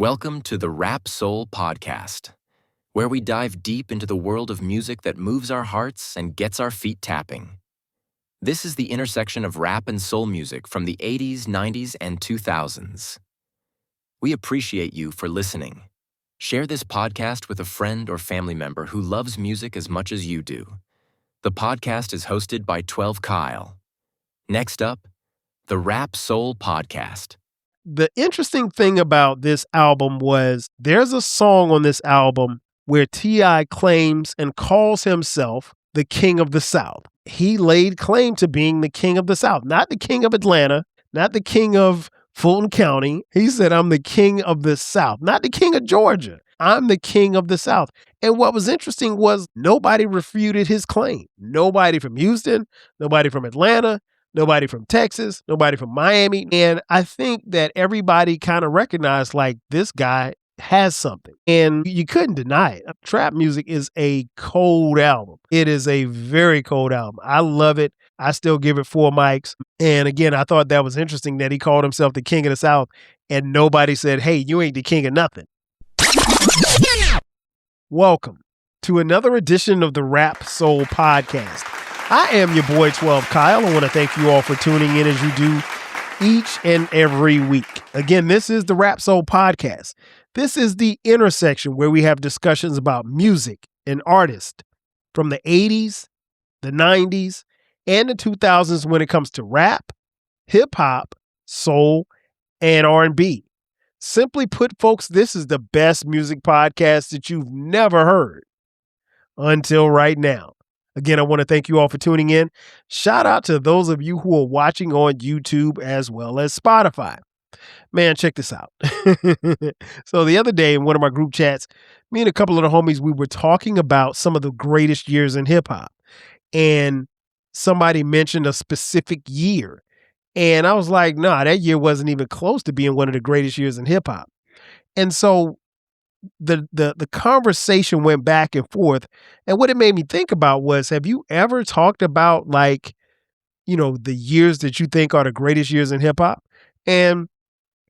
Welcome to the Rap Soul Podcast, where we dive deep into the world of music that moves our hearts and gets our feet tapping. This is the intersection of rap and soul music from the 80s, 90s, and 2000s. We appreciate you for listening. Share this podcast with a friend or family member who loves music as much as you do. The podcast is hosted by 12 Kyle. Next up, the Rap Soul Podcast. The interesting thing about this album was there's a song on this album where T.I. claims and calls himself the King of the South. He laid claim to being the King of the South, not the King of Atlanta, not the King of Fulton County. He said, I'm the King of the South, not the King of Georgia. I'm the King of the South. And what was interesting was nobody refuted his claim. Nobody from Houston, nobody from Atlanta, nobody from Texas, nobody from Miami. And I think that everybody kind of recognized like this guy has something. And you couldn't deny it. Trap music is a cold album. It is a very cold album. I love it. I still give it 4 mics. And again, I thought that was interesting that he called himself the King of the South and nobody said, hey, you ain't the king of nothing. Welcome to another edition of the Rap Soul Podcast. I am your boy 12 Kyle. I want to thank you all for tuning in as you do each and every week. Again, this is the Rap Soul Podcast. This is the intersection where we have discussions about music and artists from the 80s, the 90s, and the 2000s when it comes to rap, hip hop, soul, and R&B. Simply put, folks, this is the best music podcast that you've never heard until right now. Again, I want to thank you all for tuning in. Shout out to those of you who are watching on YouTube as well as Spotify. Man, check this out. So the other day in one of my group chats, me and a couple of the homies, we were talking about some of the greatest years in hip hop. And somebody mentioned a specific year. And I was like, nah, that year wasn't even close to being one of the greatest years in hip hop. And so the conversation went back and forth. And what it made me think about was, have you ever talked about like, the years that you think are the greatest years in hip hop? And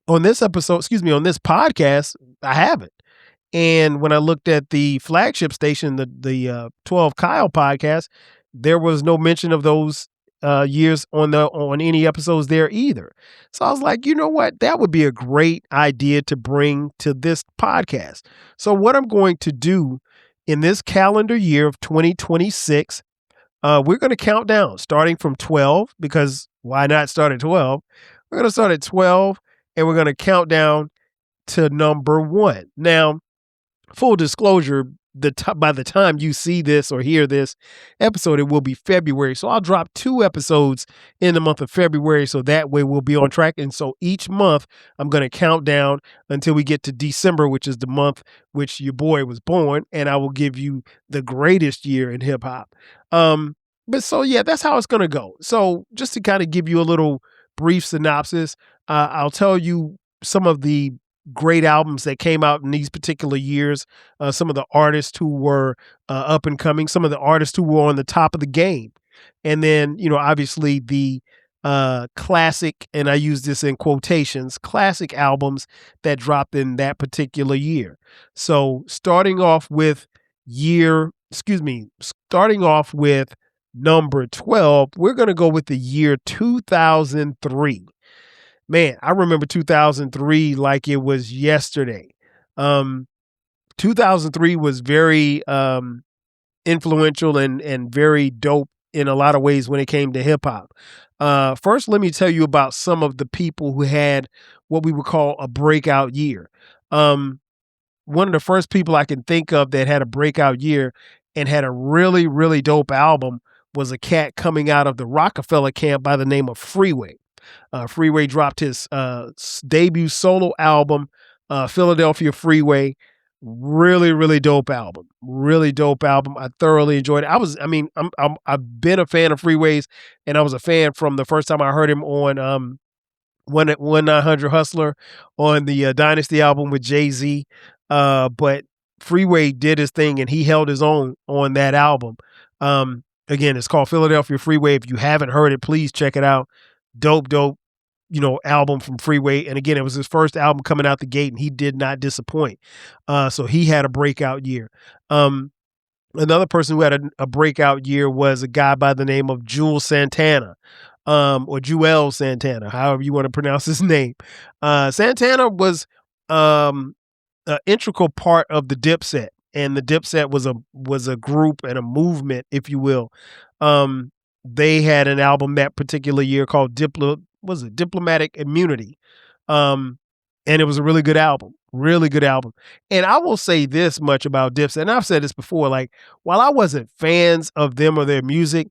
on this podcast, I haven't. And when I looked at the flagship station, the 12 Kyle podcast, there was no mention of those years on any episodes there either. So I was like, you know what? That would be a great idea to bring to this podcast. So what I'm going to do in this calendar year of 2026, we're going to count down starting from 12, because why not start at 12? We're going to start at 12 and we're going to count down to number 1. Now, full disclosure, by the time you see this or hear this episode, it will be February. So I'll drop 2 episodes in the month of February. So that way we'll be on track. And so each month I'm going to count down until we get to December, which is the month which your boy was born. And I will give you the greatest year in hip hop. But so, yeah, that's how it's going to go. So just to kind of give you a little brief synopsis, I'll tell you some of the great albums that came out in these particular years, some of the artists who were up and coming, some of the artists who were on the top of the game. And then, obviously the classic, and I use this in quotations, classic albums that dropped in that particular year. So starting off with number 12, we're going to go with the year 2003. Man, I remember 2003 like it was yesterday. 2003 was very influential and very dope in a lot of ways when it came to hip hop. First, let me tell you about some of the people who had what we would call a breakout year. One of the first people I can think of that had a breakout year and had a really, really dope album was a cat coming out of the Rockefeller camp by the name of Freeway. Freeway dropped his debut solo album, Philadelphia Freeway. Really, really dope album. Really dope album. I thoroughly enjoyed it. I've been a fan of Freeway's, and I was a fan from the first time I heard him on 1-900 Hustler on the Dynasty album with Jay-Z. But Freeway did his thing, and he held his own on that album. Again, it's called Philadelphia Freeway. If you haven't heard it, please check it out. Dope, album from Freeway. And again, it was his first album coming out the gate, and he did not disappoint. So he had a breakout year. Another person who had a breakout year was a guy by the name of Jules Santana, or Juel Santana, however you want to pronounce his name. Santana was an integral part of the Dipset, and the Dipset was a group and a movement, if you will. They had an album that particular year called Diplomatic Immunity, and it was a really good album. Really good album. And I will say this much about Dipset, and I've said this before, like, while I wasn't fans of them or their music,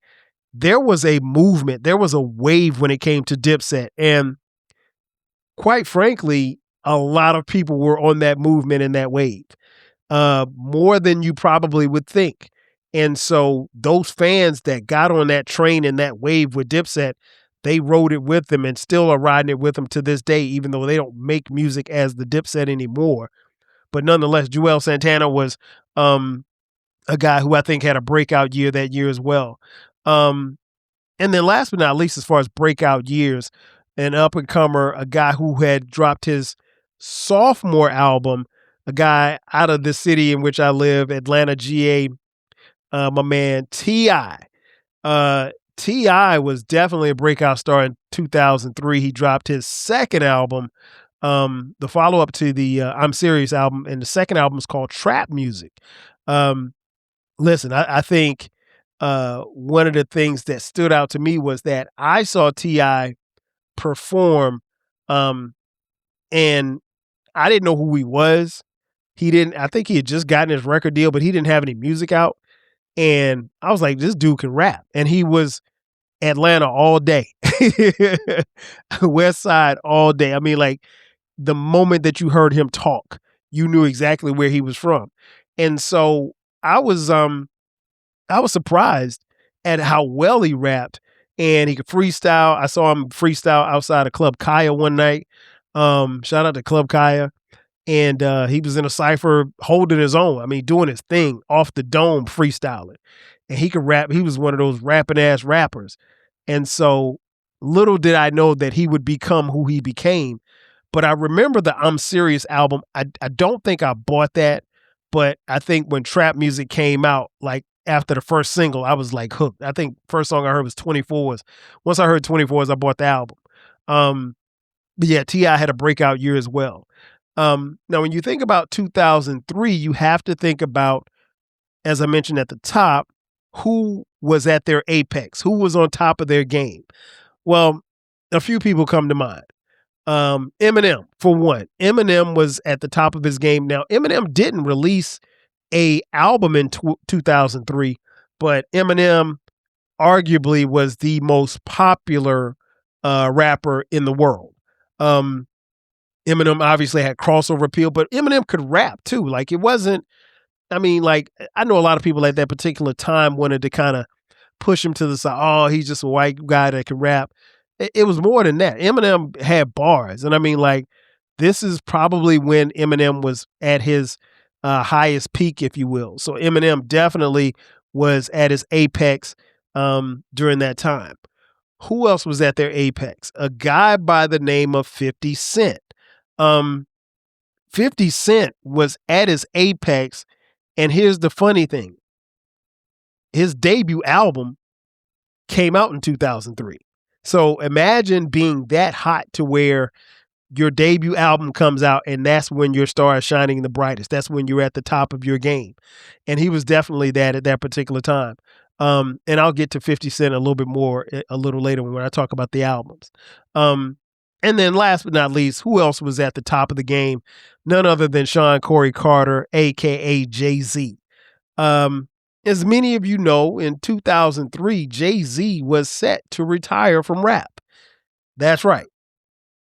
there was a movement, there was a wave when it came to Dipset. And quite frankly, a lot of people were on that movement and that wave, more than you probably would think. And so those fans that got on that train and that wave with Dipset, they rode it with them and still are riding it with them to this day, even though they don't make music as the Dipset anymore. But nonetheless, Juel Santana was a guy who I think had a breakout year that year as well. And then last but not least, as far as breakout years, an up-and-comer, a guy who had dropped his sophomore album, a guy out of the city in which I live, Atlanta, GA, my man T.I. T.I. was definitely a breakout star in 2003. He dropped his second album, the follow-up to the I'm Serious album, and the second album is called Trap Music. Listen, I think one of the things that stood out to me was that I saw T.I. perform, and I didn't know who he was. I think he had just gotten his record deal, but he didn't have any music out. And I was like, this dude can rap. And he was Atlanta all day, West Side all day. I mean, like, the moment that you heard him talk, you knew exactly where he was from. And so I was surprised at how well he rapped, and he could freestyle. I saw him freestyle outside of Club Kaya one night. Shout out to Club Kaya. And he was in a cypher holding his own. I mean, doing his thing off the dome, freestyling. And he could rap. He was one of those rapping ass rappers. And so little did I know that he would become who he became. But I remember the I'm Serious album. I don't think I bought that, but I think when trap music came out, like after the first single, I was like hooked. I think first song I heard was 24s. Once I heard 24s, I bought the album. But yeah, T.I. had a breakout year as well. Now, when you think about 2003, you have to think about, as I mentioned at the top, who was at their apex, who was on top of their game. Well, a few people come to mind. Eminem, for one. Eminem was at the top of his game. Now, Eminem didn't release a album in 2003, but Eminem arguably was the most popular rapper in the world. Eminem obviously had crossover appeal, but Eminem could rap too. Like, it wasn't, I mean, like, I know a lot of people at that particular time wanted to kind of push him to the side. Oh, he's just a white guy that can rap. It was more than that. Eminem had bars. And I mean, like, this is probably when Eminem was at his highest peak, if you will. So Eminem definitely was at his apex during that time. Who else was at their apex? A guy by the name of 50 Cent. 50 Cent was at his apex, and here's the funny thing. His debut album came out in 2003. So imagine being that hot to where your debut album comes out, and that's when your star is shining the brightest. That's when you're at the top of your game. And he was definitely that at that particular time. And I'll get to 50 Cent a little bit more a little later when I talk about the albums. And then last but not least, who else was at the top of the game? None other than Sean Corey Carter, a.k.a. Jay-Z. As many of you know, in 2003, Jay-Z was set to retire from rap. That's right.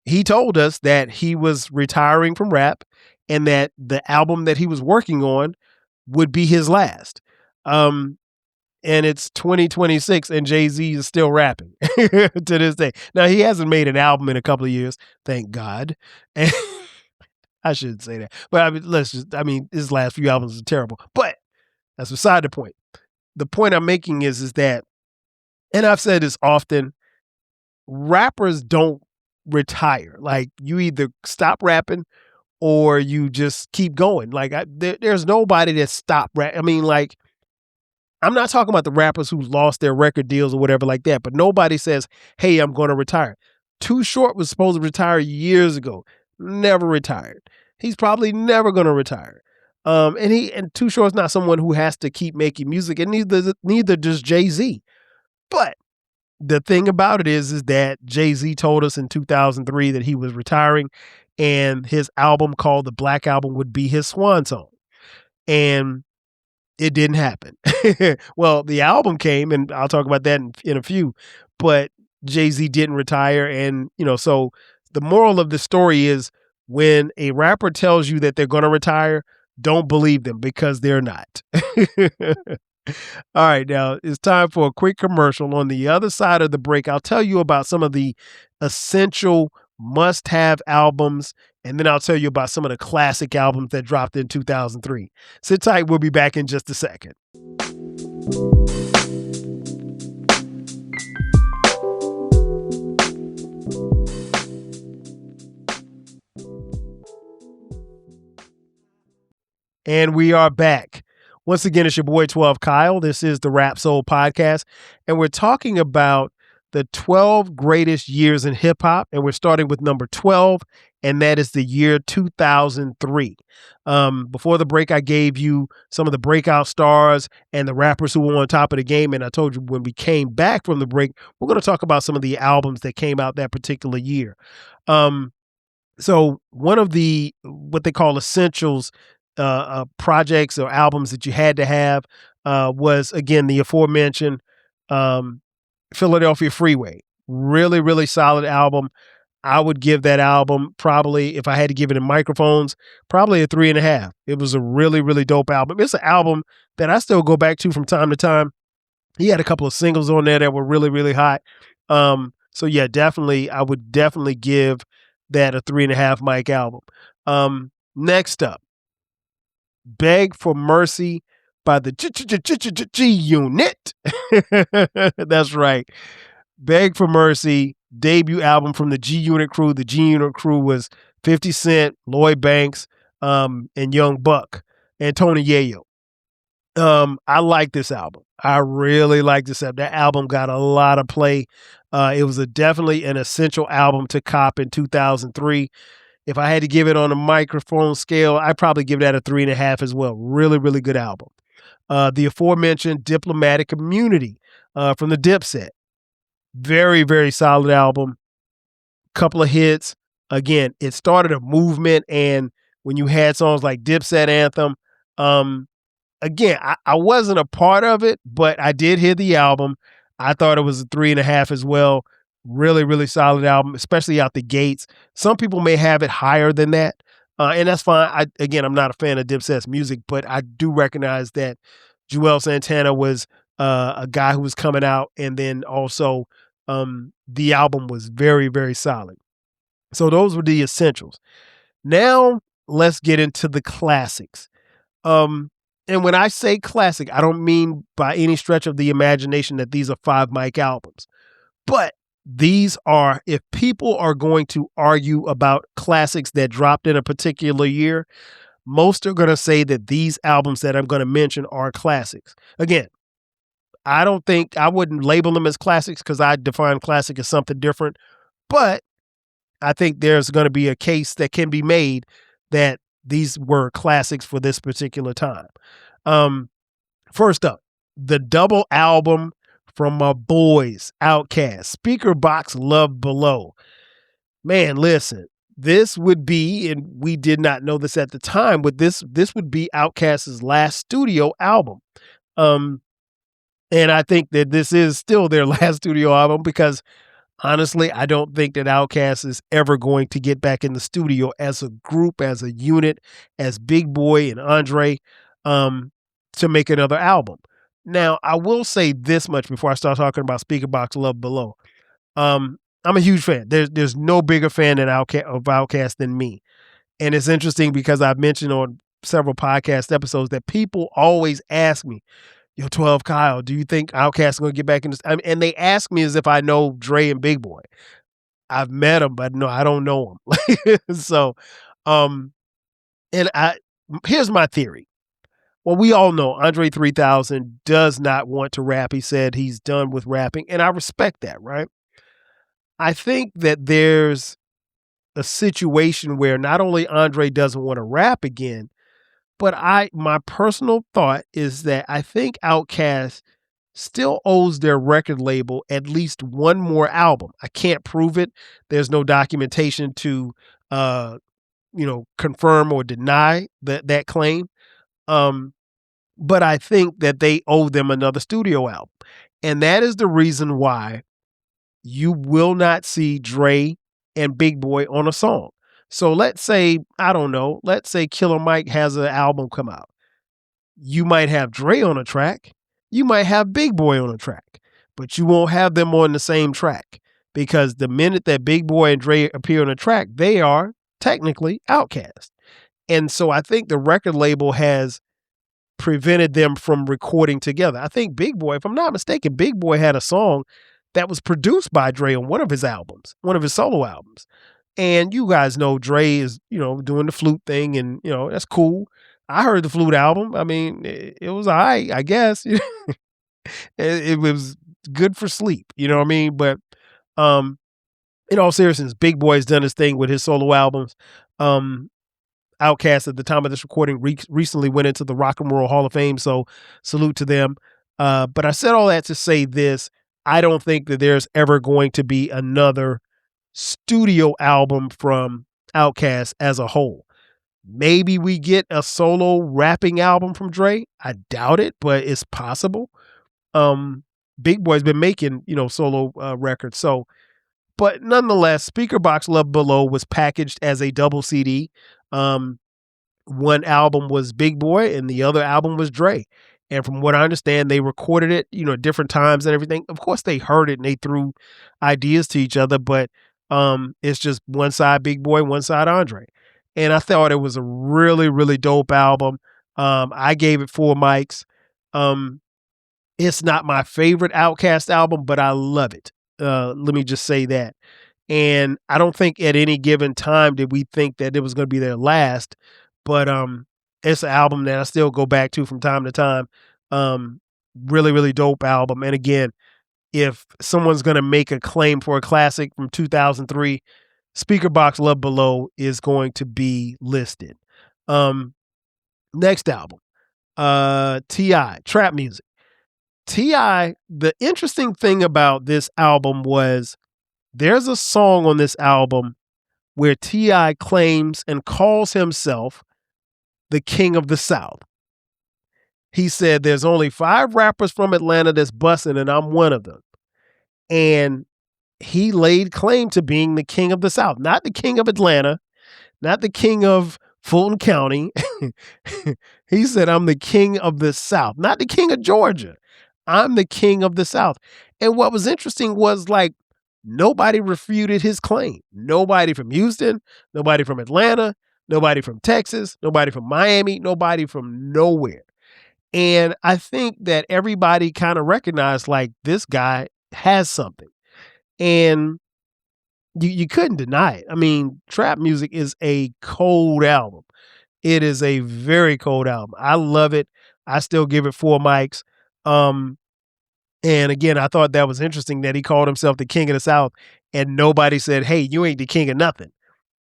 He told us that he was retiring from rap and that the album that he was working on would be his last. And it's 2026 and Jay-Z is still rapping to this day. Now, he hasn't made an album in a couple of years, thank God. And I shouldn't say that. But I mean, his last few albums are terrible. But that's beside the point. The point I'm making is that, and I've said this often, rappers don't retire. Like, you either stop rapping or you just keep going. Like, there's nobody that stopped rap. I mean, like, I'm not talking about the rappers who lost their record deals or whatever like that, but nobody says, hey, I'm going to retire. Too Short was supposed to retire years ago, never retired. He's probably never going to retire. And Too Short's not someone who has to keep making music, and neither does Jay-Z. But the thing about it is that Jay-Z told us in 2003 that he was retiring, and his album called the Black Album would be his swan song. And it didn't happen. Well, the album came, and I'll talk about that in a few, but Jay-Z didn't retire. And, so the moral of the story is, when a rapper tells you that they're going to retire, don't believe them, because they're not. All right, now it's time for a quick commercial. On the other side of the break, I'll tell you about some of the essential must-have albums, and then I'll tell you about some of the classic albums that dropped in 2003. Sit tight. We'll be back in just a second. And we are back. Once again, it's your boy 12 Kyle. This is the Rap Soul Podcast, and we're talking about the 12 greatest years in hip hop, and we're starting with number 12, and that is the year 2003. Before the break, I gave you some of the breakout stars and the rappers who were on top of the game, and I told you when we came back from the break, we're going to talk about some of the albums that came out that particular year. So one of the what they call essentials projects or albums that you had to have was, again, the aforementioned Philadelphia Freeway. Really, really solid album. I would give that album probably, if I had to give it in microphones, probably a 3.5. It was a really, really dope album. It's an album that I still go back to from time to time. He had a couple of singles on there that were really, really hot. So yeah, definitely, I would definitely give that a 3.5 mic album. Next up, Beg for Mercy by the G-Unit. That's right. Beg for Mercy, debut album from the G-Unit crew. The G-Unit crew was 50 Cent, Lloyd Banks, and Young Buck, and Tony Yayo. I like this album. I really like this album. That album got a lot of play. It was definitely an essential album to cop in 2003. If I had to give it on a microphone scale, I'd probably give that a 3.5 as well. Really, really good album. The aforementioned Diplomatic Immunity from the Dipset. Very, very solid album. Couple of hits. Again, it started a movement, and when you had songs like Dipset Anthem, again, I wasn't a part of it, but I did hear the album. I thought it was a 3.5 as well. Really, really solid album, especially out the gates. Some people may have it higher than that, and that's fine. I'm not a fan of Dipset's music, but I do recognize that Joel Santana was a guy who was coming out, and then also the album was very, very solid. So those were the essentials. Now let's get into the classics. And when I say classic, I don't mean by any stretch of the imagination that these are 5 mic albums, but these are, if people are going to argue about classics that dropped in a particular year, most are going to say that these albums that I'm going to mention are classics. Again, I wouldn't label them as classics because I define classic as something different, but I think there's going to be a case that can be made that these were classics for this particular time. First up, the double album from my boys, Outkast, Speaker Box Love Below. Man, listen, this would be, and we did not know this at the time, but this would be Outkast's last studio album. And I think that this is still their last studio album because, honestly, I don't think that Outkast is ever going to get back in the studio as a group, as a unit, as Big Boy and Andre, to make another album. Now, I will say this much before I start talking about Speaker Box Love Below. I'm a huge fan. There's no bigger fan of Outkast than me. And it's interesting because I've mentioned on several podcast episodes that people always ask me, yo, 12 Kyle, do you think Outkast is going to get back in this? And they ask me as if I know Dre and Big Boy. I've met him, but no, I don't know him. So, um, and here's my theory. Well, we all know Andre 3000 does not want to rap. He said he's done with rapping, and I respect that, right? I think that there's a situation where not only Andre doesn't want to rap again, but my personal thought is that I think Outkast still owes their record label at least one more album. I can't prove it. There's no documentation to confirm or deny that claim. But I think that they owe them another studio album. And that is the reason why you will not see Dre and Big Boy on a song. So let's say, I don't know, let's say Killer Mike has an album come out. You might have Dre on a track, you might have Big Boy on a track, but you won't have them on the same track because the minute that Big Boy and Dre appear on a track, they are technically Outkast. And so I think the record label has prevented them from recording together. I think Big Boy, if I'm not mistaken, Big Boy had a song that was produced by Dre on one of his albums, one of his solo albums. And you guys know Dre is, doing the flute thing and, that's cool. I heard the flute album. I mean, it was all right, I guess. It was good for sleep, you know what I mean? But in all seriousness, Big Boy's done his thing with his solo albums. Outkast at the time of this recording recently went into the Rock and Roll Hall of Fame, so salute to them. But I said all that to say this. I don't think that there's ever going to be another studio album from Outkast as a whole. Maybe we get a solo rapping album from Dre. I doubt it, but it's possible. Big Boy's been making, solo records. So, but nonetheless, Speakerboxxx Love Below was packaged as a double CD. One album was Big Boy and the other album was Dre. And from what I understand, they recorded it, at different times and everything. Of course, they heard it and they threw ideas to each other, but it's just one side Big Boy, one side Andre. And I thought it was a really, really dope album. I gave it 4 mics. It's not my favorite Outkast album, but I love it. Let me just say that. And I don't think at any given time did we think that it was going to be their last, but it's an album that I still go back to from time to time. Really, really dope album. And again, if someone's going to make a claim for a classic from 2003, Speakerboxxx Love Below is going to be listed. Next album, T.I., Trap Music. T.I., the interesting thing about this album was there's a song on this album where T.I. claims and calls himself the King of the South. He said there's only 5 rappers from Atlanta that's busting and I'm one of them. And he laid claim to being the King of the South, not the King of Atlanta, not the King of Fulton County. He said, I'm the King of the South, not the King of Georgia. I'm the King of the South. And what was interesting was nobody refuted his claim. Nobody from Houston, nobody from Atlanta, nobody from Texas, nobody from Miami, nobody from nowhere. And I think that everybody kind of recognized this guy has something. And you couldn't deny it. I mean, Trap Music is a cold album. It is a very cold album. I love it. I still give it 4 mics. And again, I thought that was interesting that he called himself the King of the South and nobody said, hey, you ain't the king of nothing.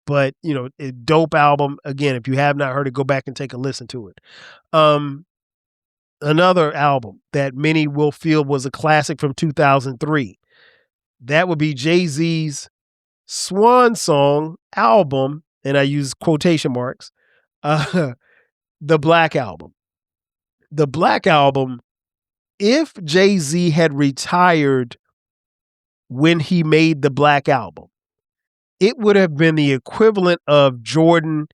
But, a dope album. Again, if you have not heard it, go back and take a listen to it. Another album that many will feel was a classic from 2003. That would be Jay-Z's swan song album, and I use quotation marks, the Black Album. The Black Album, if Jay-Z had retired when he made the Black Album, it would have been the equivalent of Jordan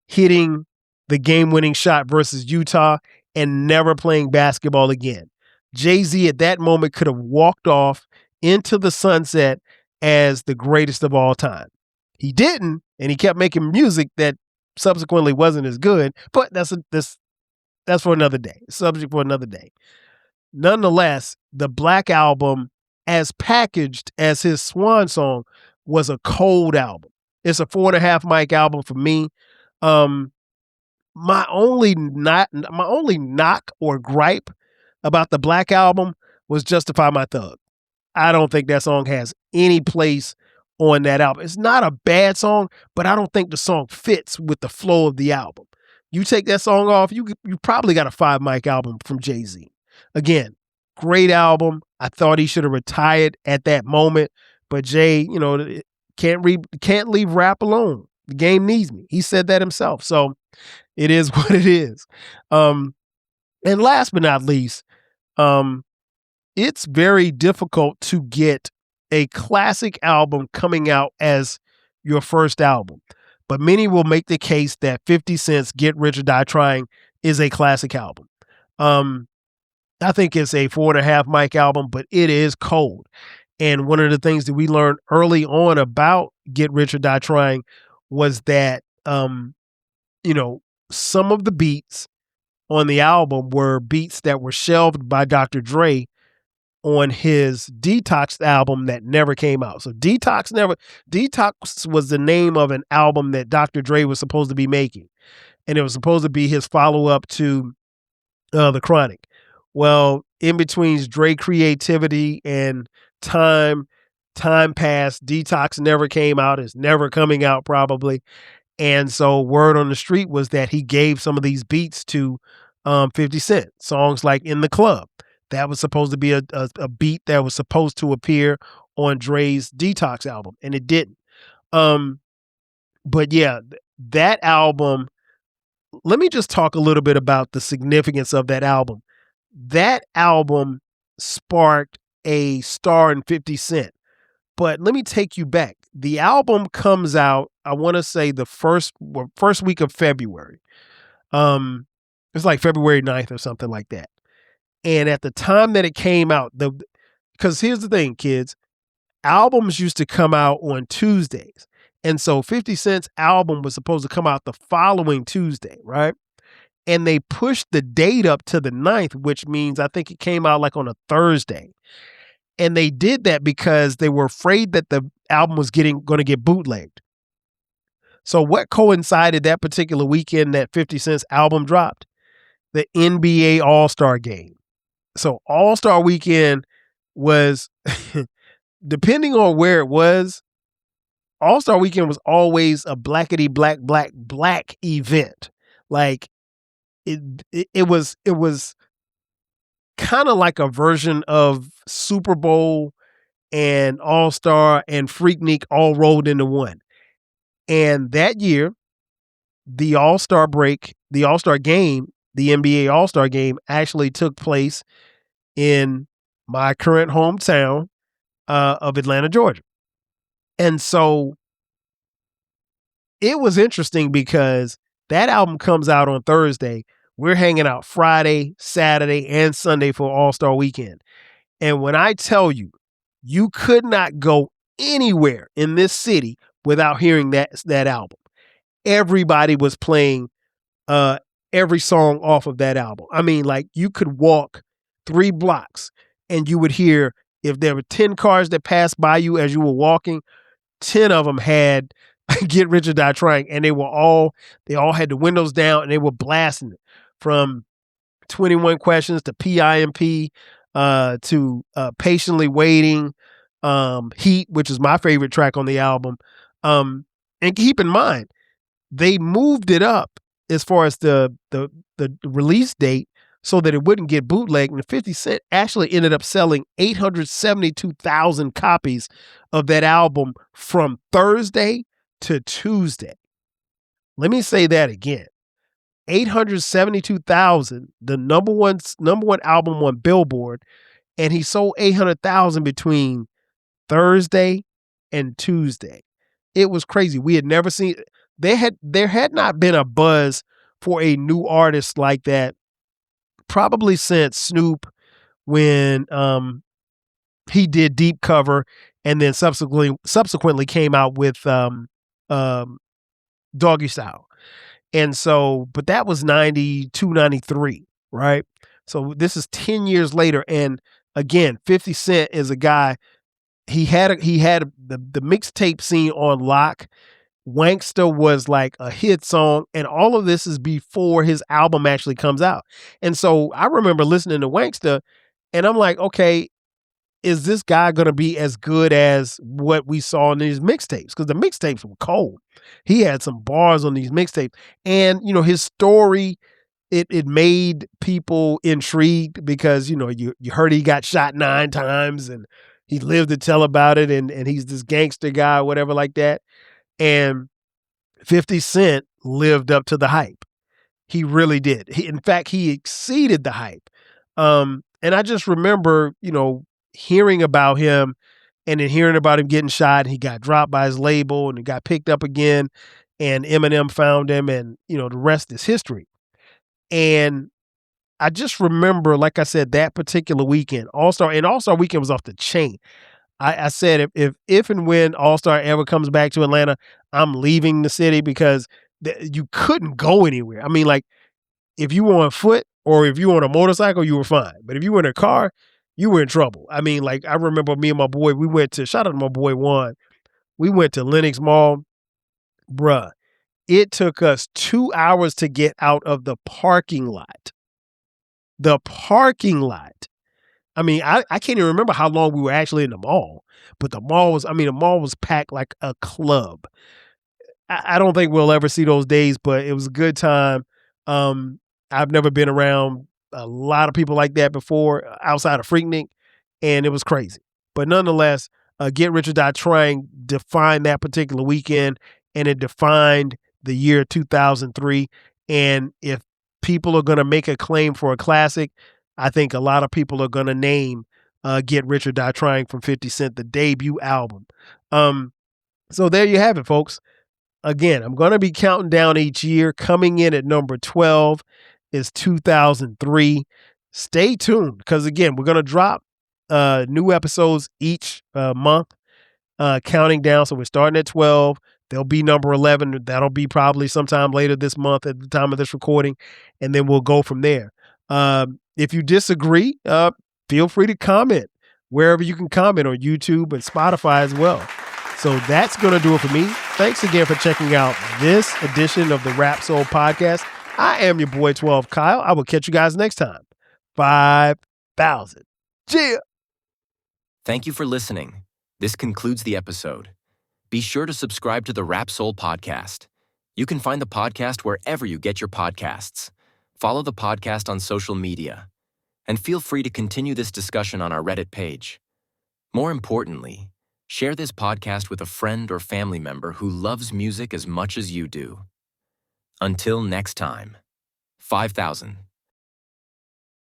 hitting the game-winning shot versus Utah and never playing basketball again. Jay-Z at that moment could have walked off into the sunset as the greatest of all time. He didn't, and he kept making music that subsequently wasn't as good, but that's for another day, subject for another day. Nonetheless, the Black Album, as packaged as his swan song, was a cold album. It's a 4.5 mic album for me. Um, my only knock or gripe about the Black Album was Justify My Thug. I don't think that song has any place on that album. It's not a bad song, but I don't think the song fits with the flow of the album. You take that song off, you probably got a 5 mic album from Jay-Z. Again, great album. I thought he should have retired at that moment, but Jay, can't leave rap alone. The game needs me. He said that himself. So it is what it is. And last but not least, it's very difficult to get a classic album coming out as your first album. But many will make the case that 50 Cent's Get Rich or Die Trying is a classic album. I think it's a 4.5 mic album, but it is cold. And one of the things that we learned early on about Get Rich or Die Trying was that, some of the beats on the album were beats that were shelved by Dr. Dre on his Detox album that never came out. So Detox was the name of an album that Dr. Dre was supposed to be making. And it was supposed to be his follow-up to The Chronic. Well, in between Dre creativity and time passed. Detox never came out. It's never coming out probably. And so word on the street was that he gave some of these beats to 50 Cent. Songs like In the Club. That was supposed to be a beat that was supposed to appear on Dre's Detox album, and it didn't. But yeah, that album, let me just talk a little bit about the significance of that album. That album sparked a star in 50 Cent. But let me take you back. The album comes out, I want to say the first week of February. It's like February 9th or something like that. And at the time that it came out, because here's the thing, kids, albums used to come out on Tuesdays. And so 50 Cent's album was supposed to come out the following Tuesday, right? And they pushed the date up to the 9th, which means I think it came out like on a Thursday. And they did that because they were afraid that the album was going to get bootlegged. So what coincided that particular weekend that 50 Cent's album dropped? The NBA All-Star game. So All-Star Weekend was, depending on where it was, All-Star Weekend was always a blackety black event. Like it was kind of like a version of Super Bowl and All-Star and Freaknik all rolled into one. And that year, the All-Star game, the NBA All-Star game actually took place in my current hometown of Atlanta, Georgia. And so it was interesting because that album comes out on Thursday. We're hanging out Friday, Saturday, and Sunday for All-Star Weekend. And when I tell you, you could not go anywhere in this city without hearing that album. Everybody was playing every song off of that album. I mean, like you could walk 3 blocks and you would hear, if there were 10 cars that passed by you as you were walking, 10 of them had Get Rich or Die Trying, and they all had the windows down and they were blasting it from 21 Questions to PIMP to Patiently Waiting, Heat, which is my favorite track on the album. And keep in mind, they moved it up as far as the release date so that it wouldn't get bootlegged. And 50 Cent actually ended up selling 872,000 copies of that album from Thursday to Tuesday. Let me say that again. 872,000, the number one album on Billboard, and he sold 800,000 between Thursday and Tuesday. It was crazy. We had never seen, there had not been a buzz for a new artist like that probably since Snoop, when he did Deep Cover and then subsequently came out with Doggy Style. And so, but that was 92, 93, right? So this is 10 years later. And again, 50 Cent is a guy, he had the mixtape scene on lock. Wanksta was like a hit song, and all of this is before his album actually comes out. And so I remember listening to Wanksta, and I'm like, okay, is this guy going to be as good as what we saw in these mixtapes? Because the mixtapes were cold. He had some bars on these mixtapes, and his story, it made people intrigued because you heard he got shot 9 times and he lived to tell about it, and he's this gangster guy, whatever like that. And 50 Cent lived up to the hype. He really did. In fact, he exceeded the hype. And I just remember, hearing about him and then hearing about him getting shot. He got dropped by his label and he got picked up again. And Eminem found him, and, the rest is history. And I just remember, like I said, that particular weekend, All-Star Weekend was off the chain. I said if and when All-Star ever comes back to Atlanta, I'm leaving the city because you couldn't go anywhere. I mean, like, if you were on foot or if you were on a motorcycle, you were fine. But if you were in a car, you were in trouble. I mean, like, I remember me and my boy, shout out to my boy Juan. We went to Lenox Mall. Bruh, it took us 2 hours to get out of the parking lot. The parking lot. I mean, I can't even remember how long we were actually in the mall, but the mall was packed like a club. I don't think we'll ever see those days, but it was a good time. I've never been around a lot of people like that before outside of Freaknik, and it was crazy. But nonetheless, Get Rich or Die Trying defined that particular weekend, and it defined the year 2003. And if people are going to make a claim for a classic, I think a lot of people are going to name Get Rich or Die Trying from 50 Cent, the debut album. So there you have it, folks. Again, I'm going to be counting down each year. Coming in at number 12 is 2003. Stay tuned because, again, we're going to drop new episodes each month, counting down. So we're starting at 12. There'll be number 11. That'll be probably sometime later this month at the time of this recording, and then we'll go from there. If you disagree, feel free to comment wherever you can comment on YouTube and Spotify as well. So that's going to do it for me. Thanks again for checking out this edition of the Rap Soul Podcast. I am your boy 12 Kyle. I will catch you guys next time. 5,000. Yeah. Thank you for listening. This concludes the episode. Be sure to subscribe to the Rap Soul Podcast. You can find the podcast wherever you get your podcasts. Follow the podcast on social media. And feel free to continue this discussion on our Reddit page. More importantly, share this podcast with a friend or family member who loves music as much as you do. Until next time, 5,000.